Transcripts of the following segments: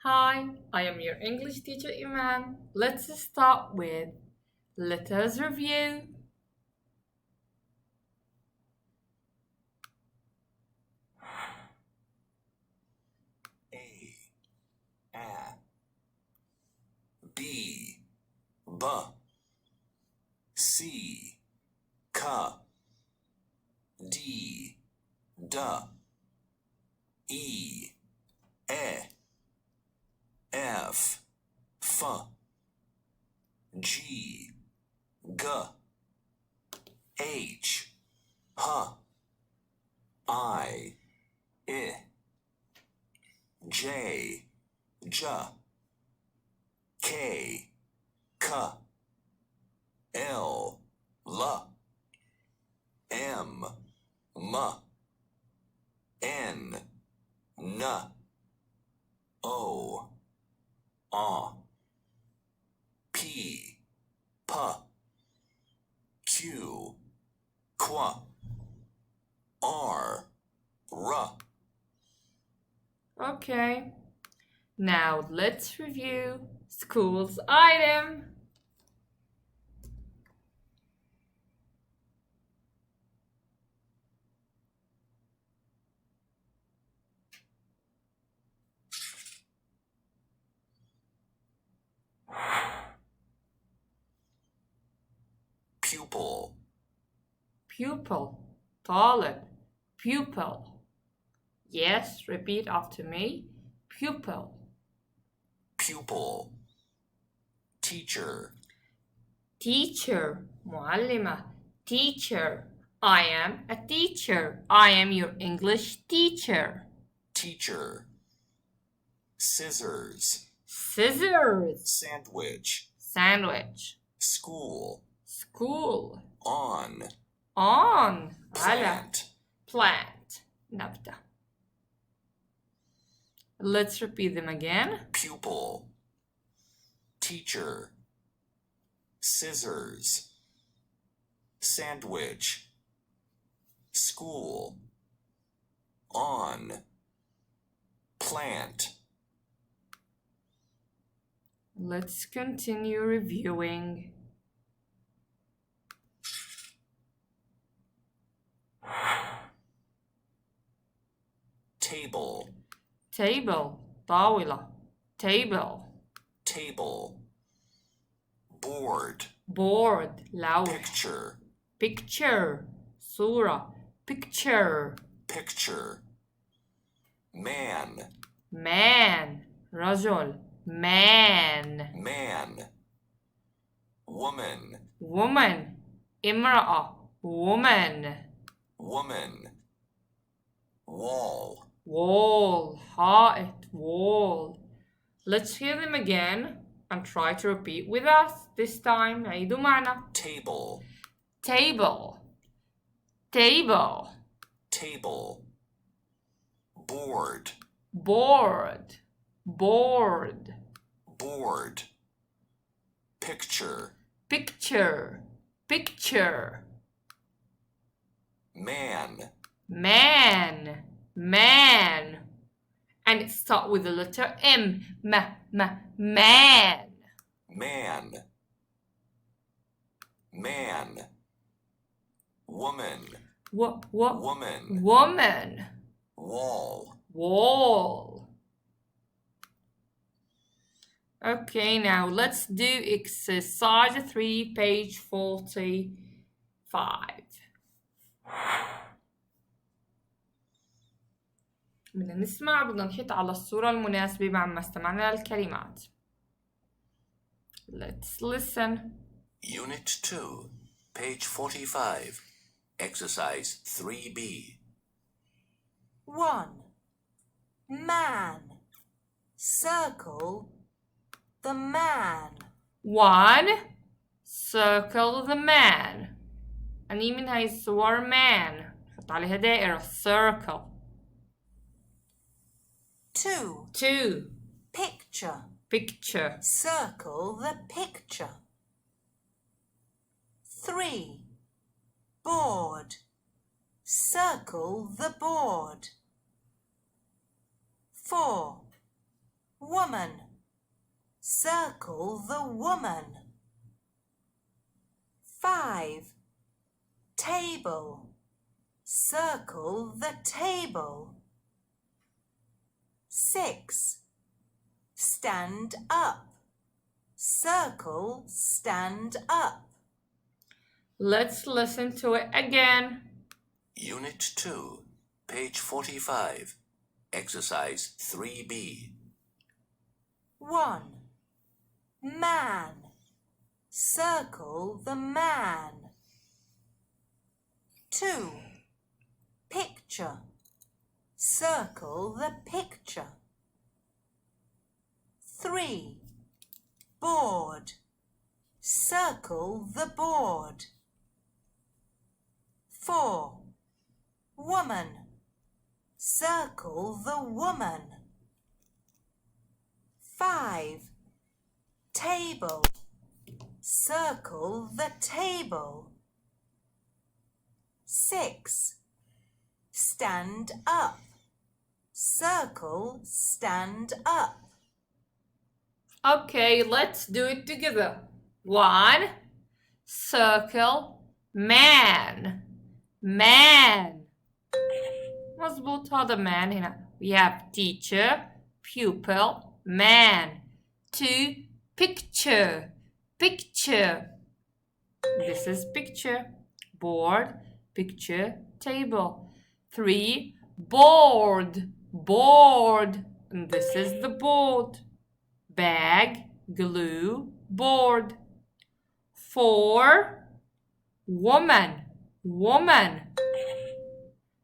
Hi, I am your English teacher Iman. Let's start with letters review. A, B, B, C, K, D, D, E, F, F, G, G, H, H, I, J, J, K, K, L, L, M, M, N, N, O, P, P, Q, Qu, R, R. Okay, now let's review school's item. Pupil, Pupil, طالب, pupil. Yes, repeat after me. Pupil. pupil. Teacher, Teacher, معلمة. Teacher. I am a teacher. I am your English teacher. teacher. Scissors, Scissors. sandwich. Sandwich. School, School. on. On. على. Plant, Plant. نبتة. Let's repeat them again. pupil. Teacher, scissors. Sandwich, school. On, plant. Let's continue reviewing. Table, Table. طاولة. Table. table. Board, Board. لوح. picture. Picture. صورة. Picture. Picture. Man, Man. رجل. Man. man. Woman, Woman. امرأة. Woman. woman. Wall, Wall. حائط. Wall. Let's hear them again and try to repeat with us. This time عيدوا معنا. table, Table. Table. table. Board, Board. Board. board. Picture, Picture. Picture. man, Man. Man. And it starts with the letter M. Man. man. Man. Woman, woman. Woman. Wall, Wall. Okay, now let's do exercise 3, page 45. بدنا نسمع بدنا نحط على الصورة المناسبة مع ما استمعنا للكلمات. Let's listen. Unit 2, page 45. Exercise 3B. 1. Man. Circle the man. 1. Circle the man. أني من هاي الصور man. حط عليها دائرة. Circle. 2. 2. Picture. Picture. Circle the picture. 3. Board. Circle the board. 4. Woman. circle the woman. 5. Table, circle the table. 6. Stand up, circle stand up. Let's listen to it again. Unit 2, page 45, exercise 3B. 1. Man, circle the man. 2. Picture, circle the picture. 3. Board, circle the board. 4. Woman, circle the woman. 5. Table, circle the table. 6. Stand up, circle stand up. Okay, let's do it together. 1. Circle man. Man. مظبوط هذا man هنا. We have teacher, pupil, man. 2. Picture. Picture. This is picture. Board, picture, table. 3. Board. Board. And this is the board. Bag, glue, board. 4. Woman. Woman.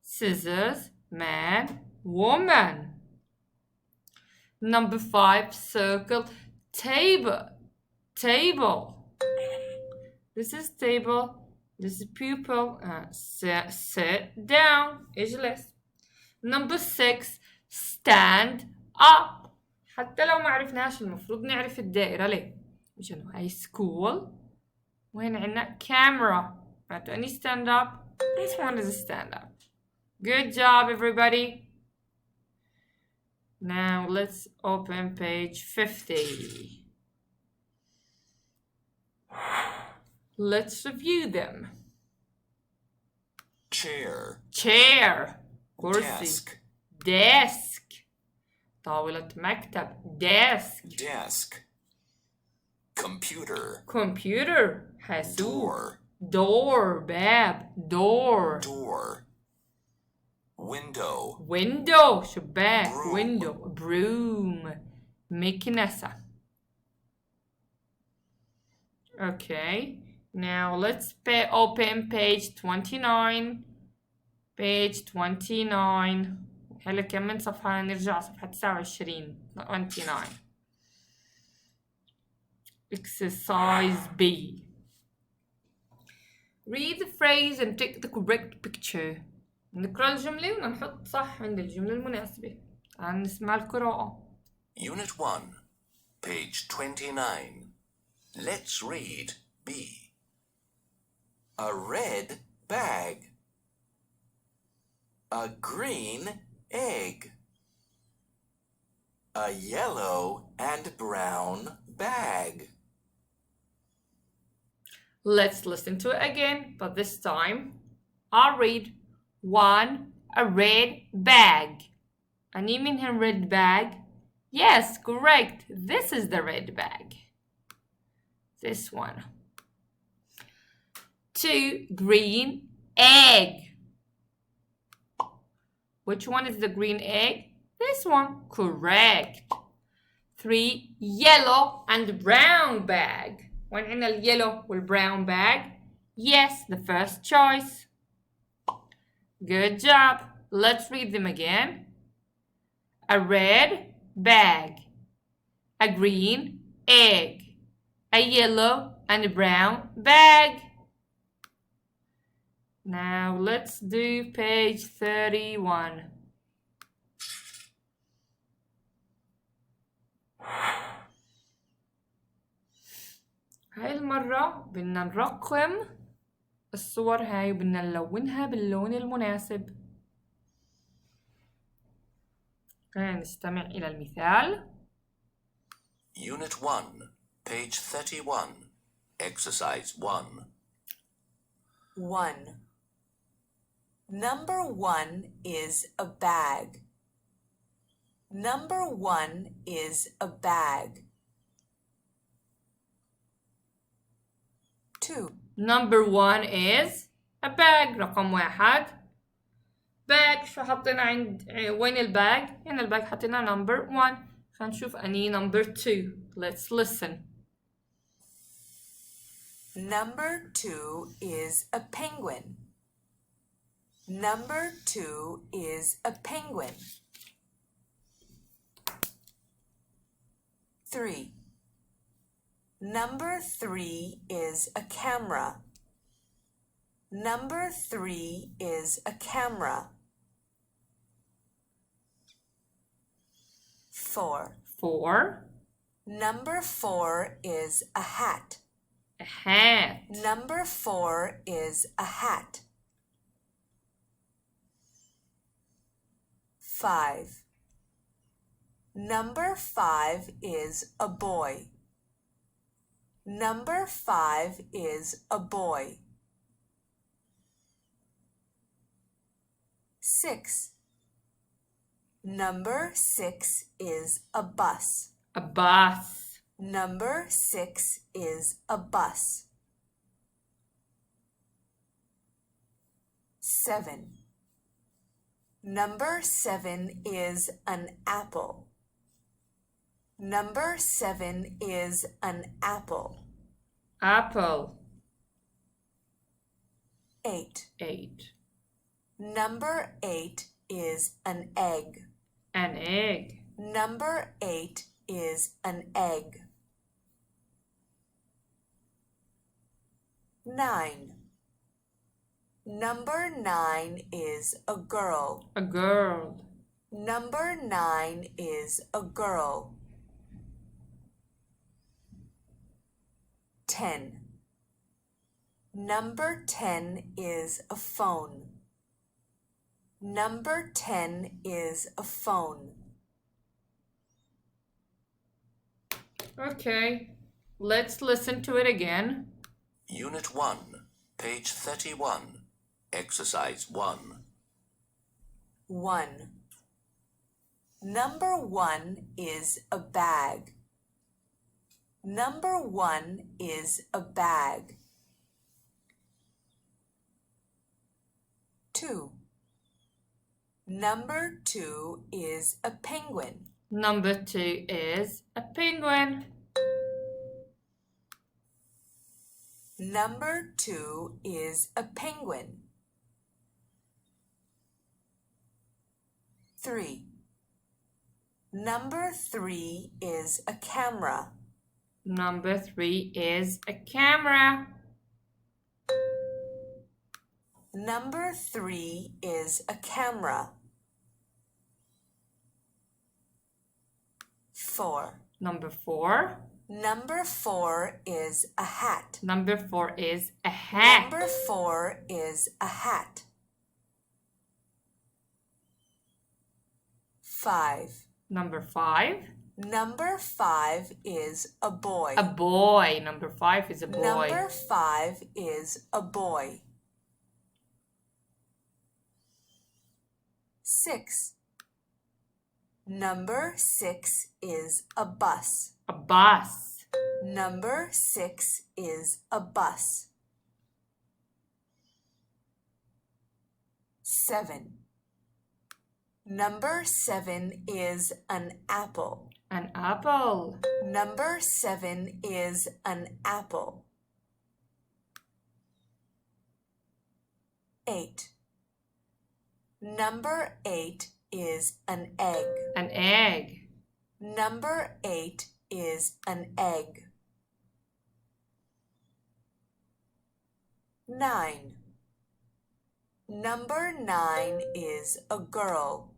Scissors, man, woman. Number 5, circle, table. Table. This is table. This is pupil. Sit down. اجلس. Number 6, stand up. حتى لو ما عرفناش المفروض نعرف الدائرة ليه؟ عشان هاي school. وهنا عندنا camera. At any stand up. This one is a stand up. Good job, everybody. Now let's open page 50. Let's review them. Chair, Chair. كرسي. desk, Desk. طاولة مكتب. Desk. desk. Computer, Computer. حاسوب. door, Door. باب. Door. door. Window, Window. شباك. Broom. Window. Broom. مكنسة. Okay. Now let's open page 29. Page 29. هلا كم من صفحة نرجع صفحة 29. 29. Exercise B. Read the phrase and take the correct picture. نقرأ الجملة ونحط صح عند الجملة المناسبة. تعال نسمع القراءة. Unit 1, page 29. Let's read B. A red bag. A green egg. A yellow and brown bag. Let's listen to it again, but this time I'll read. 1. A red bag. أني منها red bag? Yes, correct. This is the red bag. This one. 2. Green egg. Which one is the green egg? This one. Correct. 3. Yellow and brown bag. وين عندنا اليellow والbrown bag? Yes, the first choice. Good job. Let's read them again. A red bag. A green egg. A yellow and a brown bag. Now let's do page 31. هاي المرة بدنا نرقم الصور هاي وبدنا نلونها باللون المناسب. خلينا نستمع إلى المثال. Unit 1, page 31, Exercise 1. 1. Number 1 is a bag. Number 1 is a bag. 2. Number 1 is a bag. رقم 1 bag. شو حطينا عند وين الباج؟ هنا الباج حطينا number 1. خلينا نشوف أني number 2. Let's listen. Number 2 is a penguin. Number 2 is a penguin. 3. Number 3 is a camera. Number 3 is a camera. 4. 4. Number 4 is a hat. A hat. Number 4 is a hat. 5. Number 5 is a boy. Number 5 is a boy. 6. Number 6 is a bus. A bus. Number 6 is a bus. 7. Number 7 is an apple. Number 7 is an apple. Apple. 8. 8. Number 8 is an egg. An egg. Number 8 is an egg. 9. Number 9 is a girl. A girl. Number 9 is a girl. 10. Number 10 is a phone. Number 10 is a phone. Okay, let's listen to it again. Unit 1, page 31, Exercise 1. 1. Number 1 is a bag. Number 1 is a bag. 2. Number 2 is a penguin. Number 2 is a penguin. Number 2 is a penguin. 3. Number 3 is a camera. Number 3 is a camera. Number 3 is a camera. 4. Number 4. Number 4 is a hat. Number 4 is a hat. Number 4 is a hat. 5. Number 5. Number 5 is a boy. A boy. Number 5 is a boy. Number 5 is a boy. 6. Number 6 is a bus. A bus. Number 6 is a bus. 7. Number 7 is an apple. An apple. Number 7 is an apple. 8. Number 8 is an egg. An egg. Number 8 is an egg. 9. Number 9 is a girl.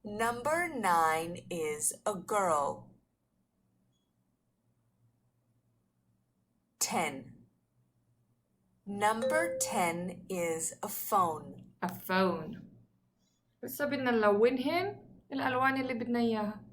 Number 9 is a girl. 10. Number 10 is a phone. A phone. بس بدنا نلونهن الألوان اللي بدنا إياها.